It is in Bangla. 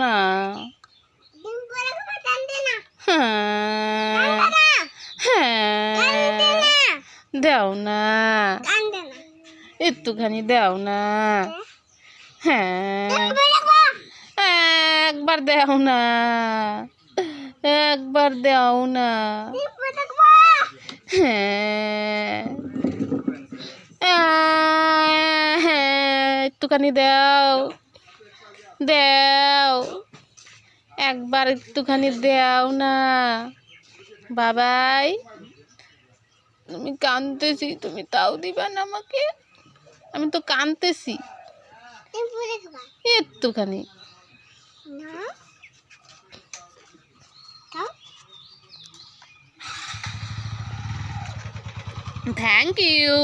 না। হ্যাঁ হ্যাঁ দাও না, একটুখানি দাও না। হ্যাঁ একবার দাও না, একবার দাও না। হ্যাঁ হ্যাঁ একটুখানি দাও, দাও একবার একটুখানি দাও না। বাবাই তুমি কাঁদতেছি, তুমি তাও দিবা না আমাকে? আমি তো কাঁদতেছি, একটুখানি। Thank you.